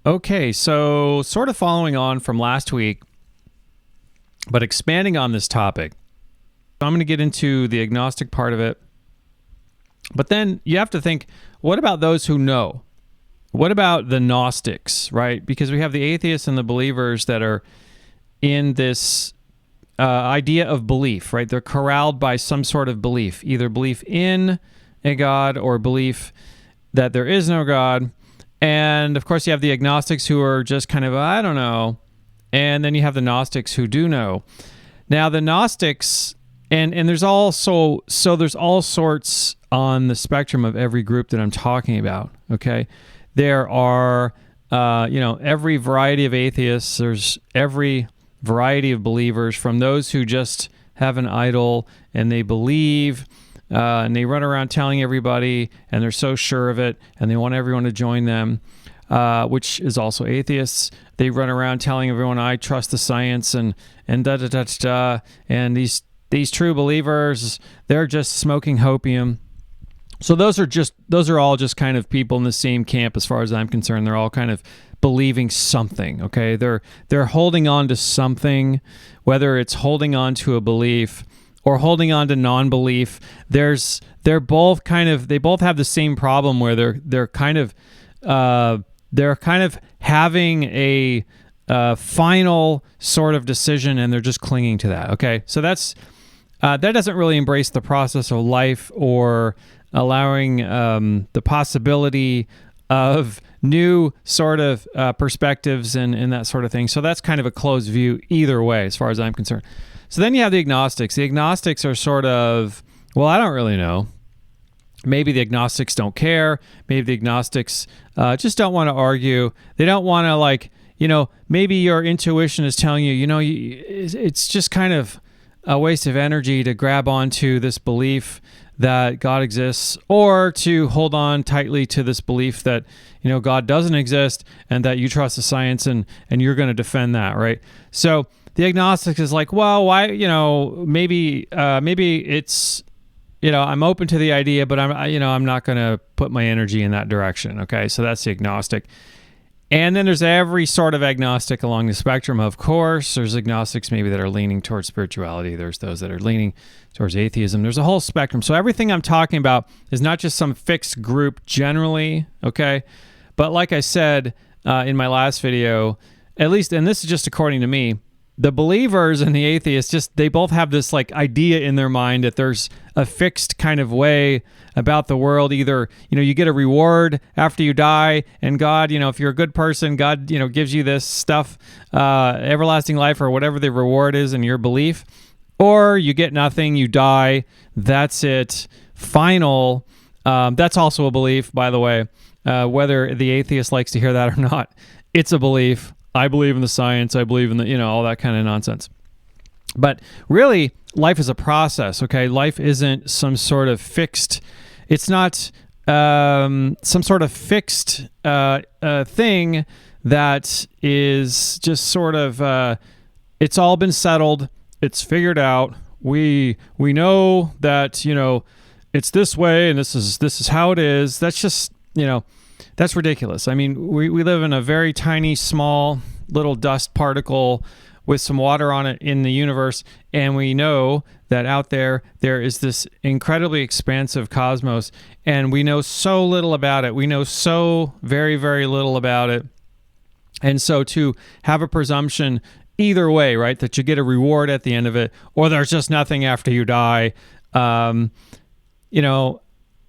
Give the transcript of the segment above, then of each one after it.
Okay, so sort of following on from last week, but expanding on this topic. I'm going to get into the agnostic part of it. But then you have to think, what about those who know? What about the Gnostics, right? Because we have the atheists and the believers that are in this idea of belief, right? They're corralled by some sort of belief, either belief in a God or belief that there is no God. And of course, you have the agnostics who are just kind of, I don't know. And then you have the Gnostics who do know. Now, the Gnostics, and there's also, so there's all sorts on the spectrum of every group that I'm talking about, okay? There are, every variety of atheists. There's every variety of believers, from those who just have an idol and they believe and they run around telling everybody and they're so sure of it and they want everyone to join them, which is also atheists. They run around telling everyone, I trust the science and da-da-da-da-da. And these true believers, they're just smoking hopium. So those are all just kind of people in the same camp as far as I'm concerned. They're all kind of believing something, okay? They're holding on to something, whether it's holding on to a belief or holding on to non-belief. They both have the same problem where they're kind of having a final sort of decision and they're just clinging to that, okay? So that doesn't really embrace the process of life or allowing the possibility of new sort of perspectives and that sort of thing. So that's kind of a closed view either way, as far as I'm concerned. So then you have the agnostics. The agnostics are sort of, well, I don't really know. Maybe the agnostics don't care. Maybe the agnostics just don't want to argue. They don't want to maybe your intuition is telling you, it's just kind of a waste of energy to grab onto this belief that God exists, or to hold on tightly to this belief that, God doesn't exist and that you trust the science and you're going to defend that, right? So the agnostic is like, well, why, maybe it's, I'm open to the idea, but I'm not going to put my energy in that direction. Okay. So that's the agnostic. And then there's every sort of agnostic along the spectrum. Of course, there's agnostics maybe that are leaning towards spirituality. There's those that are leaning towards atheism. There's a whole spectrum. So everything I'm talking about is not just some fixed group generally, okay? But like I said in my last video, at least, and this is just according to me, the believers and the atheists, they both have this idea in their mind that there's a fixed kind of way about the world. Either, you get a reward after you die, and God, if you're a good person, God, gives you this stuff, everlasting life or whatever the reward is in your belief, or you get nothing, you die, that's it, final. That's also a belief, by the way, whether the atheist likes to hear that or not. It's a belief. I believe in the science. I believe in the, all that kind of nonsense. But really, life is a process, okay? Life isn't some sort of fixed, it's not some sort of fixed thing that is just sort of, it's all been settled, it's figured out. We know that, it's this way and this is how it is. That's just, that's ridiculous. I mean, we live in a very tiny, small, little dust particle with some water on it in the universe, and we know that out there is this incredibly expansive cosmos, and we know so little about it. We know so very, very little about it. And so to have a presumption either way, right, that you get a reward at the end of it, or there's just nothing after you die,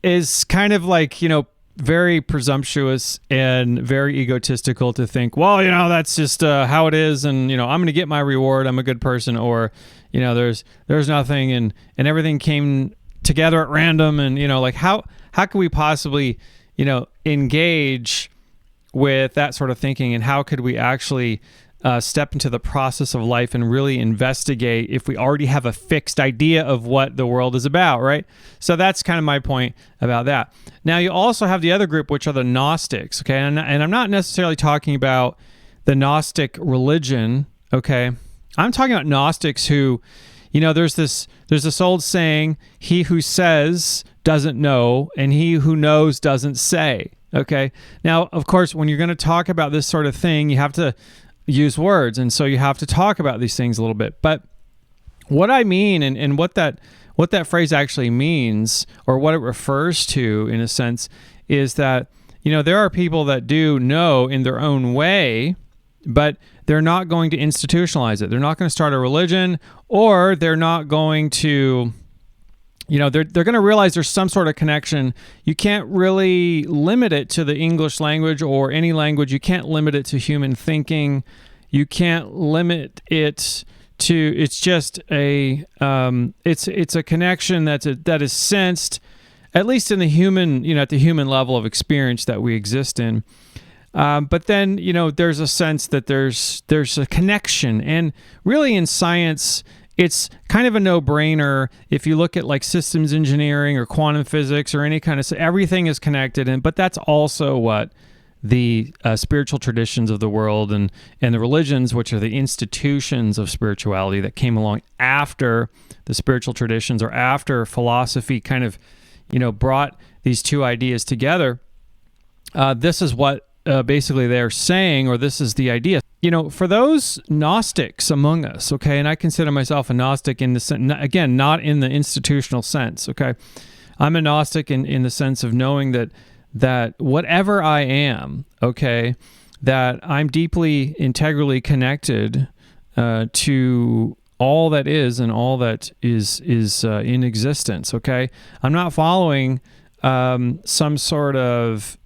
is kind of very presumptuous and very egotistical to think, well, that's just how it is, and I'm going to get my reward, I'm a good person, or there's nothing and everything came together at random, and how can we possibly engage with that sort of thinking, and how could we actually step into the process of life and really investigate if we already have a fixed idea of what the world is about, right? So that's kind of my point about that. Now, you also have the other group, which are the Gnostics, okay? And I'm not necessarily talking about the Gnostic religion, okay? I'm talking about Gnostics who, there's this old saying, he who says doesn't know, and he who knows doesn't say, Okay. Now, of course, when you're going to talk about this sort of thing, you have to use words. And so you have to talk about these things a little bit. But what I mean and what that phrase actually means, or what it refers to in a sense, is that, there are people that do know in their own way, but they're not going to institutionalize it. They're not going to start a religion, or they're not going to, they're going to realize there's some sort of connection. You can't really limit it to the English language or any language. You can't limit it to human thinking. You can't limit it to, it's just a, it's a connection that is sensed, at least in the human, at the human level of experience that we exist in. But then, there's a sense that there's a connection. And really in science, it's kind of a no-brainer. If you look at like systems engineering or quantum physics or any kind of, everything is connected. But that's also what the spiritual traditions of the world and the religions, which are the institutions of spirituality that came along after the spiritual traditions or after philosophy kind of, brought these two ideas together. This is what basically they're saying, or this is the idea. For those Gnostics among us, okay, and I consider myself a Gnostic in the sense, again, not in the institutional sense, okay? I'm a Gnostic in the sense of knowing that whatever I am, okay, that I'm deeply, integrally connected to all that is and all that is in existence, okay? I'm not following some sort of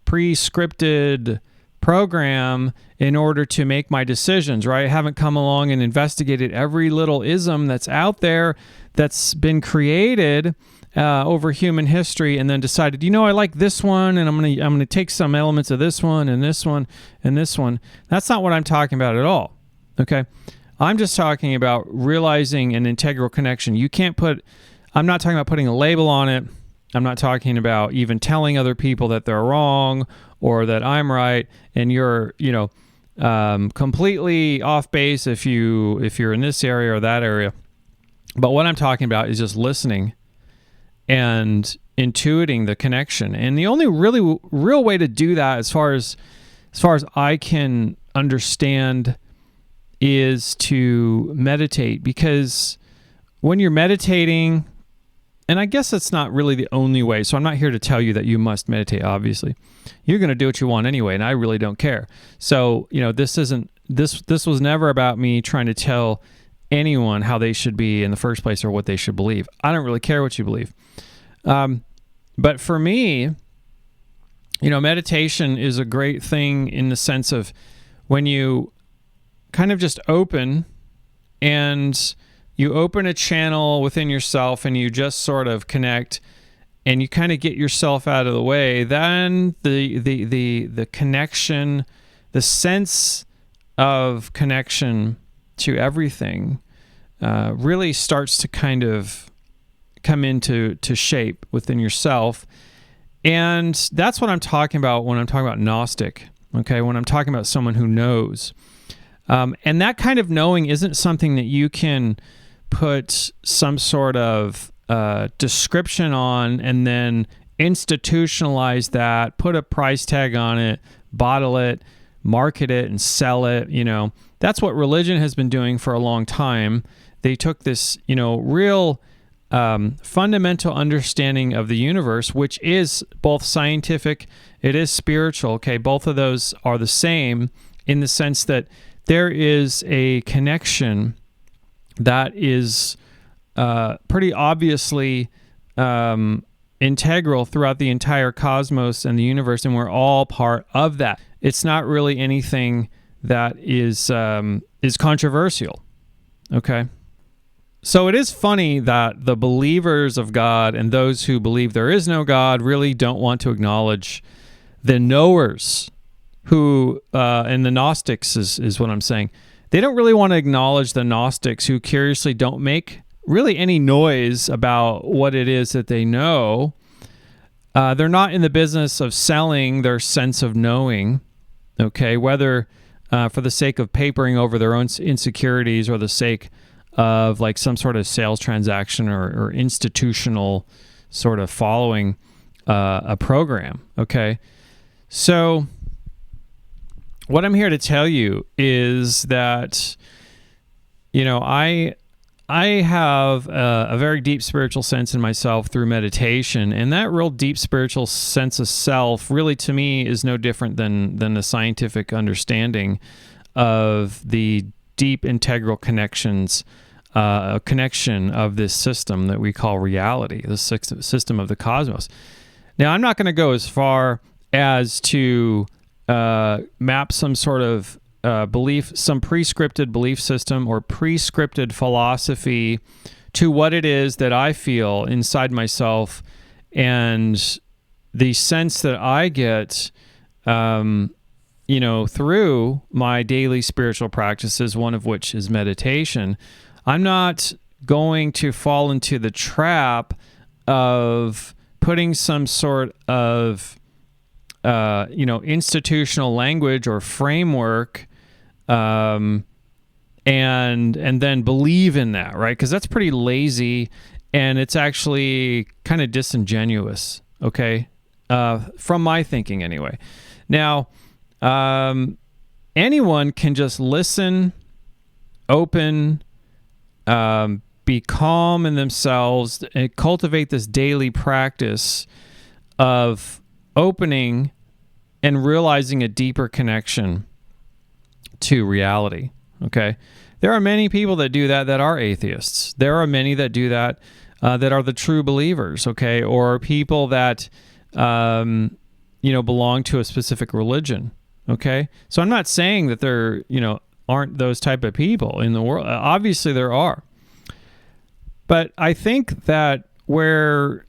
pre-scripted program in order to make my decisions, right? I haven't come along and investigated every little ism that's out there that's been created over human history and then decided, I like this one and I'm gonna take some elements of this one and this one and this one. That's not what I'm talking about at all, okay? I'm just talking about realizing an integral connection. I'm not talking about putting a label on it. I'm not talking about even telling other people that they're wrong or that I'm right and you're, completely off base if you're in this area or that area. But what I'm talking about is just listening and intuiting the connection. And the only really real way to do that, as far as I can understand, is to meditate. Because when you're meditating, and I guess that's not really the only way, so I'm not here to tell you that you must meditate, obviously. You're going to do what you want anyway, and I really don't care. So, this was never about me trying to tell anyone how they should be in the first place or what they should believe. I don't really care what you believe. But for me, meditation is a great thing in the sense of when you kind of just open and you open a channel within yourself and you just sort of connect and you kind of get yourself out of the way, then the connection, the sense of connection to everything really starts to kind of come into shape within yourself. And that's what I'm talking about when I'm talking about Gnostic, okay? When I'm talking about someone who knows. And that kind of knowing isn't something that you can put some sort of description on and then institutionalize that, put a price tag on it, bottle it, market it, and sell it. That's what religion has been doing for a long time. They took this, real fundamental understanding of the universe, which is both scientific, it is spiritual, okay? Both of those are the same in the sense that there is a connection that is pretty obviously integral throughout the entire cosmos and the universe, and we're all part of that. It's not really anything that is controversial, okay? So it is funny that the believers of God and those who believe there is no God really don't want to acknowledge the knowers who, and the Gnostics is what I'm saying. They don't really want to acknowledge the Gnostics who curiously don't make really any noise about what it is that they know. They're not in the business of selling their sense of knowing, okay, whether for the sake of papering over their own insecurities or the sake of like some sort of sales transaction or institutional sort of following. a program. Okay, so what I'm here to tell you is that, I have a very deep spiritual sense in myself through meditation, and that real deep spiritual sense of self really, to me, is no different than the scientific understanding of the deep integral connection of this system that we call reality, the system of the cosmos. Now, I'm not going to go as far as to map some sort of belief, some prescripted belief system or prescripted philosophy to what it is that I feel inside myself and the sense that I get, through my daily spiritual practices, one of which is meditation. I'm not going to fall into the trap of putting some sort of institutional language or framework, and then believe in that, right? Because that's pretty lazy, and it's actually kind of disingenuous, okay? From my thinking anyway. Now, anyone can just listen, open, be calm in themselves, and cultivate this daily practice of opening and realizing a deeper connection to reality, okay? There are many people that do that are atheists. There are many that do that that are the true believers, okay? Or people that, belong to a specific religion, okay? So I'm not saying that there, aren't those type of people in the world. Obviously there are. But I think that where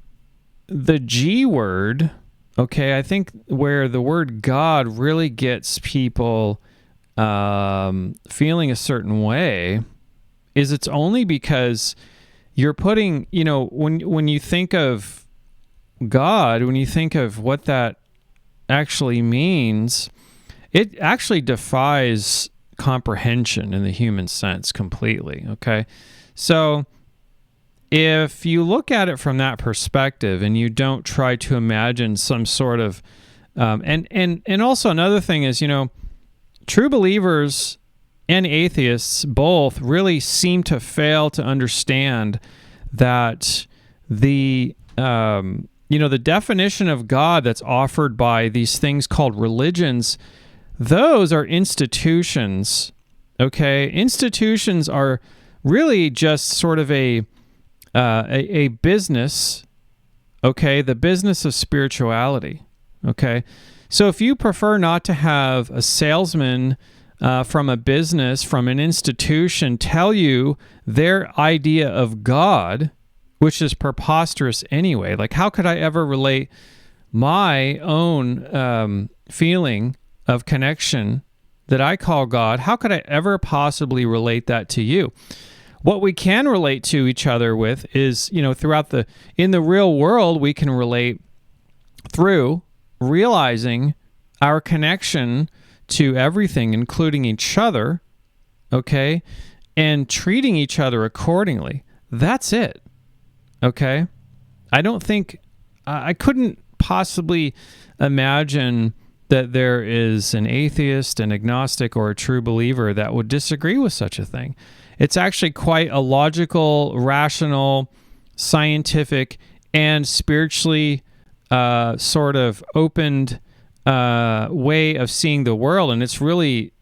the G word, okay, I think where the word God really gets people feeling a certain way is it's only because you're putting, when you think of God, when you think of what that actually means, it actually defies comprehension in the human sense completely, okay? So if you look at it from that perspective and you don't try to imagine some sort of, and also another thing is, true believers and atheists both really seem to fail to understand that the definition of God that's offered by these things called religions, those are institutions, okay? Institutions are really just sort of a business, okay? The business of spirituality, okay? So if you prefer not to have a salesman from a business, from an institution, tell you their idea of God, which is preposterous anyway. Like, how could I ever relate my own feeling of connection that I call God? How could I ever possibly relate that to you? What we can relate to each other with is, in the real world, we can relate through realizing our connection to everything, including each other, okay, and treating each other accordingly. That's it, okay? I don't think, I couldn't possibly imagine that there is an atheist, an agnostic, or a true believer that would disagree with such a thing. It's actually quite a logical, rational, scientific, and spiritually sort of opened way of seeing the world. And it's really,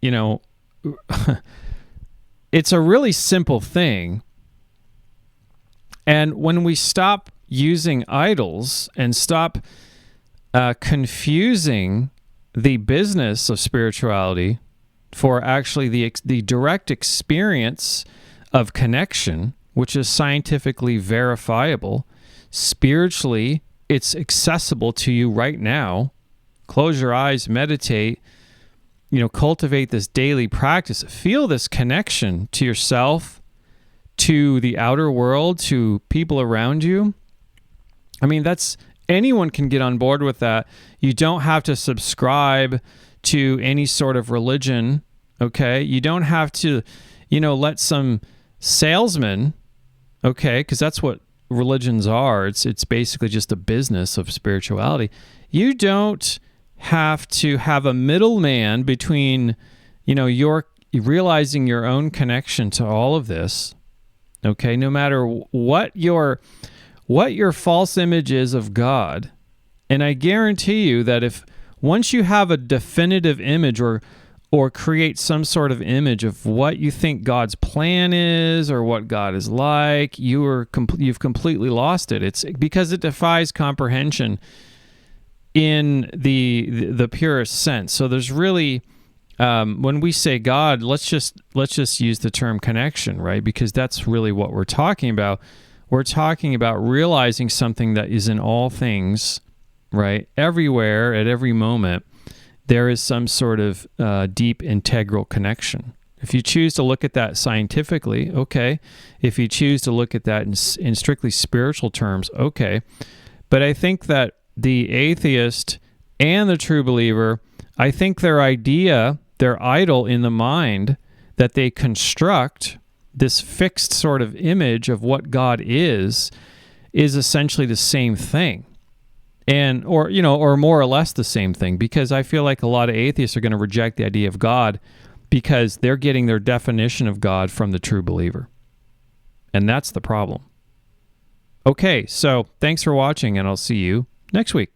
it's a really simple thing. And when we stop using idols and stop confusing the business of spirituality for actually the direct experience of connection, which is scientifically verifiable, spiritually, it's accessible to you right now. Close your eyes, meditate, cultivate this daily practice. Feel this connection to yourself, to the outer world, to people around you. I mean, anyone can get on board with that. You don't have to subscribe to any sort of religion, okay? You don't have to, let some salesman, okay, because that's what religions are. It's basically just a business of spirituality. You don't have to have a middleman between, your realizing your own connection to all of this. Okay, no matter what your false image is of God, and I guarantee you that if once you have a definitive image or create some sort of image of what you think God's plan is or what God is like, you've completely lost it. It's because it defies comprehension in the purest sense. So there's really, when we say God, let's just use the term connection, right? Because that's really what we're talking about. We're talking about realizing something that is in all things, right? Everywhere, at every moment, there is some sort of deep integral connection. If you choose to look at that scientifically, okay. If you choose to look at that in strictly spiritual terms, okay. But I think that the atheist and the true believer, I think their idol in the mind that they construct, this fixed sort of image of what God is essentially the same thing. Or more or less the same thing, because I feel like a lot of atheists are going to reject the idea of God because they're getting their definition of God from the true believer. And that's the problem. Okay, so thanks for watching, and I'll see you next week.